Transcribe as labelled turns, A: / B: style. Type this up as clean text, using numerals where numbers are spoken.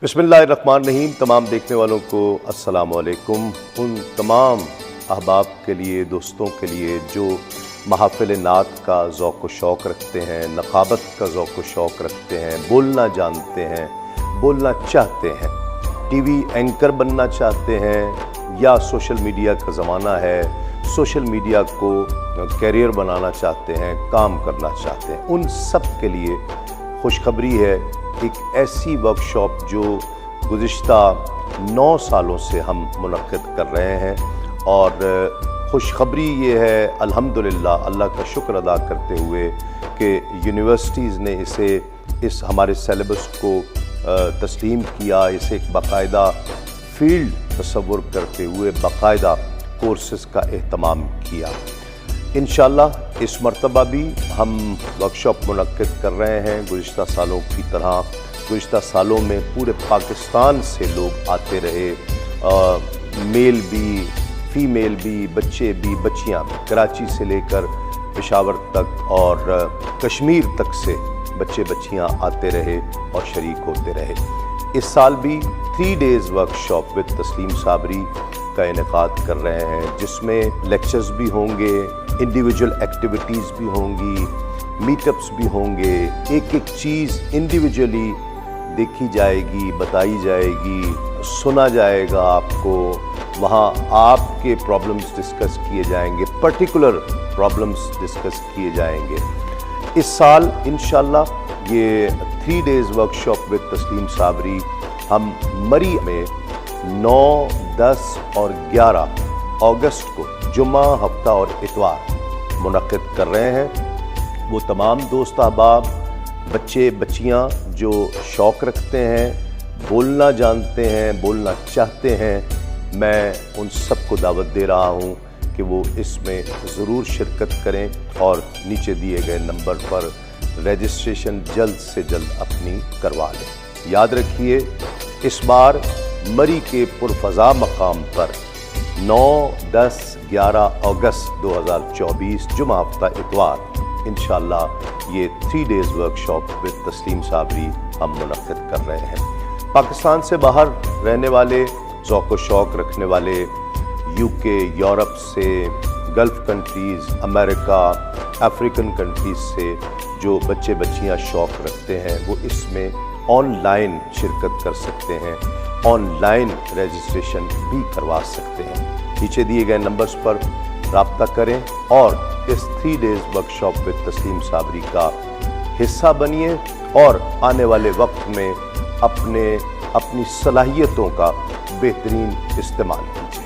A: बिस्मिल्लाहिर्रहमानिर्रहीम। तमाम देखने वालों को अस्सलाम वालेकुम। उन तमाम अहबाब के लिए, दोस्तों के लिए जो महफ़िल नात का ज़ौक़ व शौक़ रखते हैं, नक़ाबत का ज़ौक़ व शौक़ रखते हैं, बोलना जानते हैं, बोलना चाहते हैं, टीवी एंकर बनना चाहते हैं या सोशल मीडिया का ज़माना है, सोशल मीडिया को कैरियर बनाना चाहते हैं, काम करना चाहते हैं, उन सब के लिए खुशखबरी है। एक ऐसी वर्कशॉप जो गुज़िश्ता 9 सालों से हम मुनक़्क़िद कर रहे हैं और खुशखबरी ये है अल्हम्दुलिल्लाह, अल्लाह का शुक्र अदा करते हुए कि यूनिवर्सिटीज़ ने इस हमारे सिलेबस को तस्लीम किया, इसे एक बाकायदा फ़ील्ड तसव्वुर करते हुए बाकायदा कोर्सेज़ का एहतमाम किया। इंशाअल्लाह इस मरतबा भी हम वर्कशॉप मुनक़्क़िद कर रहे हैं। गुज़िश्ता सालों की तरह गुज़िश्ता सालों में पूरे पाकिस्तान से लोग आते रहे, मेल भी, फ़ीमेल भी, बच्चे भी, बच्चियाँ भी, कराची से लेकर पेशावर तक और कश्मीर तक से बच्चे बच्चियाँ आते रहे और शरीक होते रहे। इस साल भी 3 डेज़ वर्कशॉप विद तस्लीम साबरी का इनेकाद कर रहे हैं, जिसमें लेक्चर्स भी होंगे, इंडिविजुअल एक्टिविटीज़ भी होंगी, मीटअप्स भी होंगे। एक एक चीज़ इंडिविजुअली देखी जाएगी, बताई जाएगी, सुना जाएगा आपको। वहाँ आपके प्रॉब्लम्स डिस्कस किए जाएंगे, पर्टिकुलर प्रॉब्लम्स डिस्कस किए जाएंगे। इस साल इंशाअल्लाह ये 3 डेज़ वर्कशॉप विद तस्लीम साबरी हम मरी में 9, 10 और 11 अगस्त को जुम्मा, हफ्ता और इतवार मुनक़्क़िद कर रहे हैं। वो तमाम दोस्त अहबाब, बच्चे बच्चियाँ जो शौक़ रखते हैं, बोलना जानते हैं, बोलना चाहते हैं, मैं उन सब को दावत दे रहा हूँ कि वो इसमें ज़रूर शिरकत करें और नीचे दिए गए नंबर पर रजिस्ट्रेशन जल्द से जल्द अपनी करवा लें। याद रखिए, इस बार मरी के पुरफ़ज़ा मकाम पर 9, 10, 11 अगस्त 2024 जुमा, हफ्ता, इतवार इंशाअल्लाह ये 3 डेज़ वर्कशॉप विद तस्लीम साबरी हम मुनक़्क़िद कर रहे हैं। पाकिस्तान से बाहर रहने वाले, ज़ौक़ व शौक़ रखने वाले, यूके, यूरोप से, gulf countries, America, African countries से जो बच्चे बच्चियाँ शौक़ रखते हैं वो इसमें ऑनलाइन शिरकत कर सकते हैं, ऑनलाइन रजिस्ट्रेशन भी करवा सकते हैं। नीचे दिए गए नंबर्स पर राब्ता करें और इस 3 डेज़ वर्कशॉप विद तस्लीम साबरी का हिस्सा बनिए और आने वाले वक्त में अपनी सलाहियतों का बेहतरीन इस्तेमाल कीजिए।